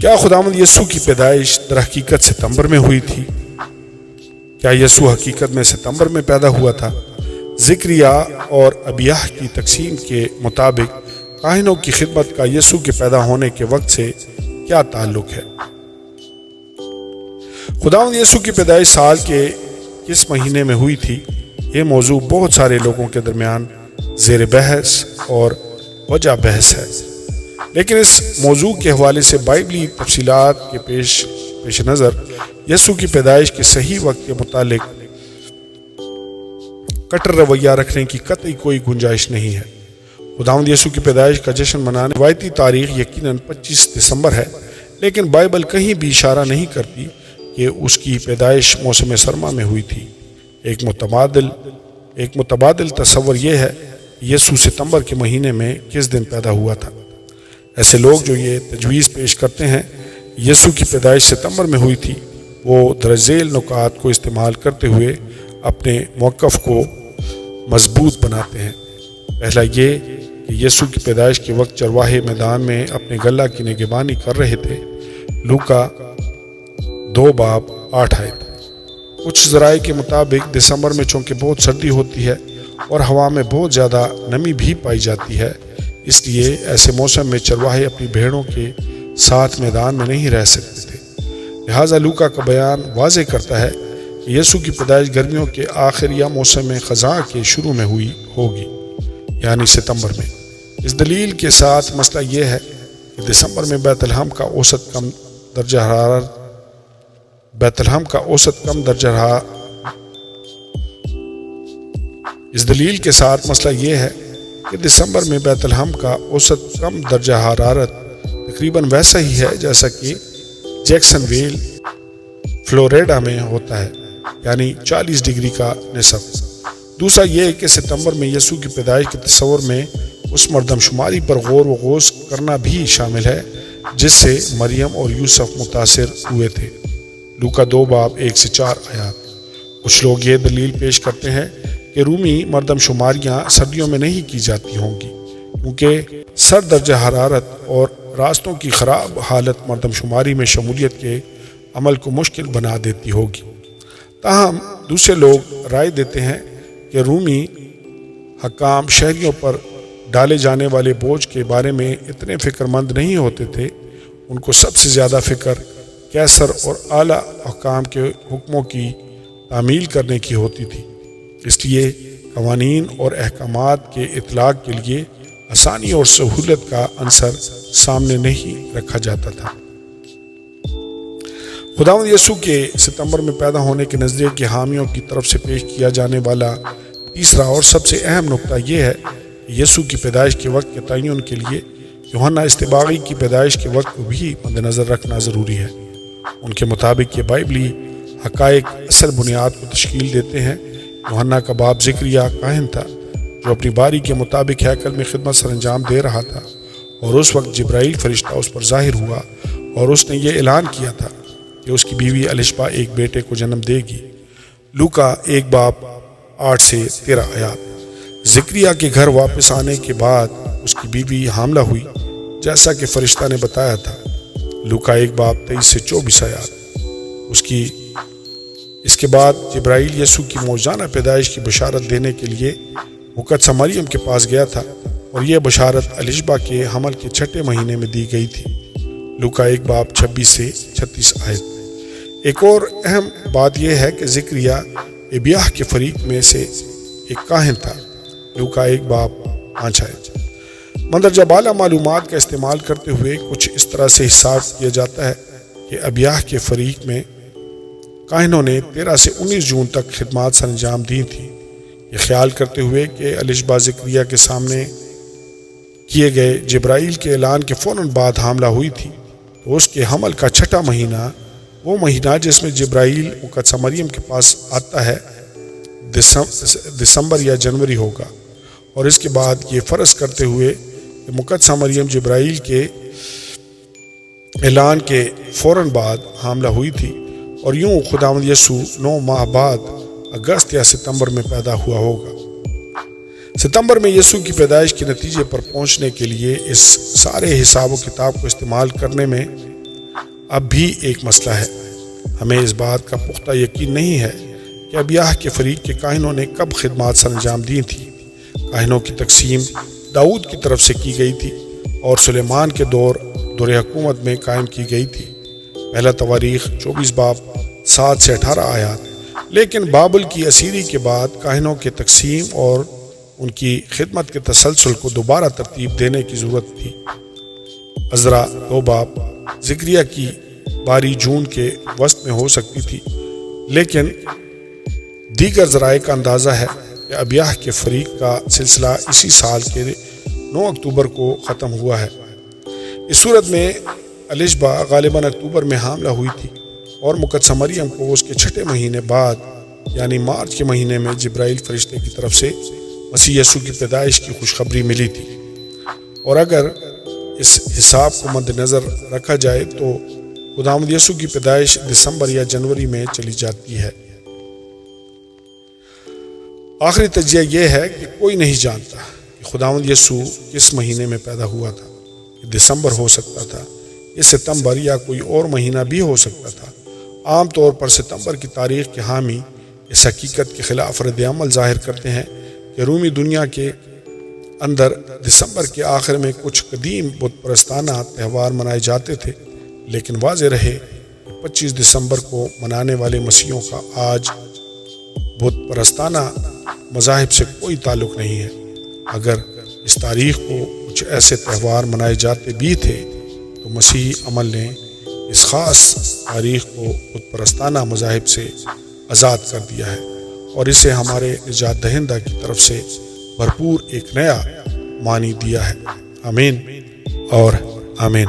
کیا خداوند یسوع کی پیدائش در حقیقت ستمبر میں ہوئی تھی؟ کیا یسوع حقیقت میں ستمبر میں پیدا ہوا تھا؟ زکریا اور ابیاہ کی تقسیم کے مطابق کاہنوں کی خدمت کا یسوع کے پیدا ہونے کے وقت سے کیا تعلق ہے؟ خداوند یسوع کی پیدائش سال کے کس مہینے میں ہوئی تھی؟ یہ موضوع بہت سارے لوگوں کے درمیان زیر بحث اور وجہ بحث ہے، لیکن اس موضوع کے حوالے سے بائبلی تفصیلات کے پیش نظر یسوع کی پیدائش کے صحیح وقت کے متعلق کٹر رویہ رکھنے کی قطعی کوئی گنجائش نہیں ہے۔ خداوند یسوع کی پیدائش کا جشن منانے روایتی تاریخ یقیناً 25 دسمبر ہے، لیکن بائبل کہیں بھی اشارہ نہیں کرتی کہ اس کی پیدائش موسم سرما میں ہوئی تھی۔ ایک متبادل تصور یہ ہے کہ یسوع ستمبر کے مہینے میں کس دن پیدا ہوا تھا۔ ایسے لوگ جو یہ تجویز پیش کرتے ہیں یسوع کی پیدائش ستمبر میں ہوئی تھی، وہ درجیل نکات کو استعمال کرتے ہوئے اپنے موقف کو مضبوط بناتے ہیں۔ پہلا یہ کہ یسوع کی پیدائش کے وقت چرواہے میدان میں اپنے گلہ کی نگہبانی کر رہے تھے۔ لوکا 2:8۔ کچھ ذرائع کے مطابق دسمبر میں چونکہ بہت سردی ہوتی ہے اور ہوا میں بہت زیادہ نمی بھی پائی جاتی ہے، اس لیے ایسے موسم میں چرواہے اپنی بھیڑوں کے ساتھ میدان میں نہیں رہ سکتے تھے۔ لہٰذا لوکا کا بیان واضح کرتا ہے کہ یسوع کی پیدائش گرمیوں کے آخر یا موسم خزاں کے شروع میں ہوئی ہوگی، یعنی ستمبر میں۔ اس دلیل کے ساتھ مسئلہ یہ ہے کہ دسمبر میں بیت لحم کا اوسط کم درجہ حرارت اس دلیل کے ساتھ مسئلہ یہ ہے کہ دسمبر میں بیت لحم کا اوسط کم درجہ حرارت تقریباً ویسا ہی ہے جیسا کہ جیکسن ویل فلوریڈا میں ہوتا ہے، یعنی 40 ڈگری کا نصف۔ دوسرا یہ کہ ستمبر میں یسوع کی پیدائش کے تصور میں اس مردم شماری پر غور و خوض کرنا بھی شامل ہے جس سے مریم اور یوسف متاثر ہوئے تھے۔ لوکا 2:1-4۔ کچھ لوگ یہ دلیل پیش کرتے ہیں کہ رومی مردم شماریاں سردیوں میں نہیں کی جاتی ہوں گی کیونکہ سرد درجہ حرارت اور راستوں کی خراب حالت مردم شماری میں شمولیت کے عمل کو مشکل بنا دیتی ہوگی۔ تاہم دوسرے لوگ رائے دیتے ہیں کہ رومی حکام شہریوں پر ڈالے جانے والے بوجھ کے بارے میں اتنے فکر مند نہیں ہوتے تھے، ان کو سب سے زیادہ فکر قیصر اور اعلیٰ حکام کے حکموں کی تعمیل کرنے کی ہوتی تھی، اس لیے قوانین اور احکامات کے اطلاق کے لیے آسانی اور سہولت کا عنصر سامنے نہیں رکھا جاتا تھا۔ خداوند یسوع کے ستمبر میں پیدا ہونے کے نظریے کے حامیوں کی طرف سے پیش کیا جانے والا تیسرا اور سب سے اہم نقطہ یہ ہے کہ یسوع کی پیدائش کے وقت کے تعین کے لیے یوحنا اصطباغی کی پیدائش کے وقت کو بھی مد نظر رکھنا ضروری ہے۔ ان کے مطابق یہ بائبلی حقائق اصل بنیاد کو تشکیل دیتے ہیں۔ یوحنا کا باپ زکریا کاہن تھا جو اپنی باری کے مطابق ہیکل میں خدمت سر انجام دے رہا تھا، اور اس وقت جبرائیل فرشتہ اس پر ظاہر ہوا اور اس نے یہ اعلان کیا تھا کہ اس کی بیوی الشبا ایک بیٹے کو جنم دے گی۔ لوکا 1:8-13۔ زکریا کے گھر واپس آنے کے بعد اس کی بیوی حاملہ ہوئی جیسا کہ فرشتہ نے بتایا تھا۔ لوکا 1:23-24۔ اس کے بعد جبرائیل یسوع کی موجزانہ پیدائش کی بشارت دینے کے لیے مقدسہ مریم کے پاس گیا تھا، اور یہ بشارت الشبا کے حمل کے 6 مہینے میں دی گئی تھی۔ لوکا 1:26-36۔ ایک اور اہم بات یہ ہے کہ زکریا ابیاہ کے فریق میں سے ایک کاہن تھا۔ لوکا 1:5۔ مندرجہ بالا معلومات کا استعمال کرتے ہوئے کچھ اس طرح سے حساب کیا جاتا ہے کہ ابیاہ کے فریق میں کاہنوں نے 13 سے 19 جون تک خدمات سر انجام دی تھیں۔ یہ خیال کرتے ہوئے کہ الشبا زکریا کے سامنے کیے گئے جبرائیل کے اعلان کے فوراً بعد حاملہ ہوئی تھی، تو اس کے حمل کا 6واں مہینہ، وہ مہینہ جس میں جبرائیل مقدسہ مریم کے پاس آتا ہے، دسمبر یا جنوری ہوگا۔ اور اس کے بعد یہ فرض کرتے ہوئے کہ مقدسہ مریم جبرائیل کے اعلان کے فوراً بعد حاملہ ہوئی تھی، اور یوں خداوند یسوع 9 ماہ بعد اگست یا ستمبر میں پیدا ہوا ہوگا۔ ستمبر میں یسوع کی پیدائش کے نتیجے پر پہنچنے کے لیے اس سارے حساب و کتاب کو استعمال کرنے میں اب بھی ایک مسئلہ ہے۔ ہمیں اس بات کا پختہ یقین نہیں ہے کہ ابیاہ کے فریق کے کاہنوں نے کب خدمات سر انجام دی تھی۔ کاہنوں کی تقسیم داؤد کی طرف سے کی گئی تھی اور سلیمان کے دور حکومت میں قائم کی گئی تھی۔ پہلا تواریخ 24 باب 7 سے 18 آیات۔ لیکن بابل کی اسیری کے بعد کاہنوں کے تقسیم اور ان کی خدمت کے تسلسل کو دوبارہ ترتیب دینے کی ضرورت تھی۔ عزرا 2 باب ذکریہ کی باری جون کے وسط میں ہو سکتی تھی، لیکن دیگر ذرائع کا اندازہ ہے کہ ابیاہ کے فریق کا سلسلہ اسی سال کے 9 اکتوبر کو ختم ہوا ہے۔ اس صورت میں الشبا غالباً اکتوبر میں حاملہ ہوئی تھی اور مقدسہ مریم کو اس کے 6 مہینے بعد یعنی مارچ کے مہینے میں جبرائیل فرشتے کی طرف سے مسیح یسوع کی پیدائش کی خوشخبری ملی تھی۔ اور اگر اس حساب کو مد نظر رکھا جائے تو خداوند یسوع کی پیدائش دسمبر یا جنوری میں چلی جاتی ہے۔ آخری تجزیہ یہ ہے کہ کوئی نہیں جانتا کہ خداوند یسوع کس مہینے میں پیدا ہوا تھا۔ یہ دسمبر ہو سکتا تھا، یہ ستمبر یا کوئی اور مہینہ بھی ہو سکتا تھا۔ عام طور پر ستمبر کی تاریخ کے حامی اس حقیقت کے خلاف رد عمل ظاہر کرتے ہیں کہ رومی دنیا کے اندر دسمبر کے آخر میں کچھ قدیم بت پرستانہ تہوار منائے جاتے تھے، لیکن واضح رہے کہ 25 دسمبر کو منانے والے مسیحیوں کا آج بت پرستانہ مذاہب سے کوئی تعلق نہیں ہے۔ اگر اس تاریخ کو کچھ ایسے تہوار منائے جاتے بھی تھے تو مسیحی عمل نے اس خاص تاریخ کو بت پرستانہ مذاہب سے آزاد کر دیا ہے اور اسے ہمارے نجات دہندہ کی طرف سے بھرپور ایک نیا معنی دیا ہے۔ آمین اور آمین۔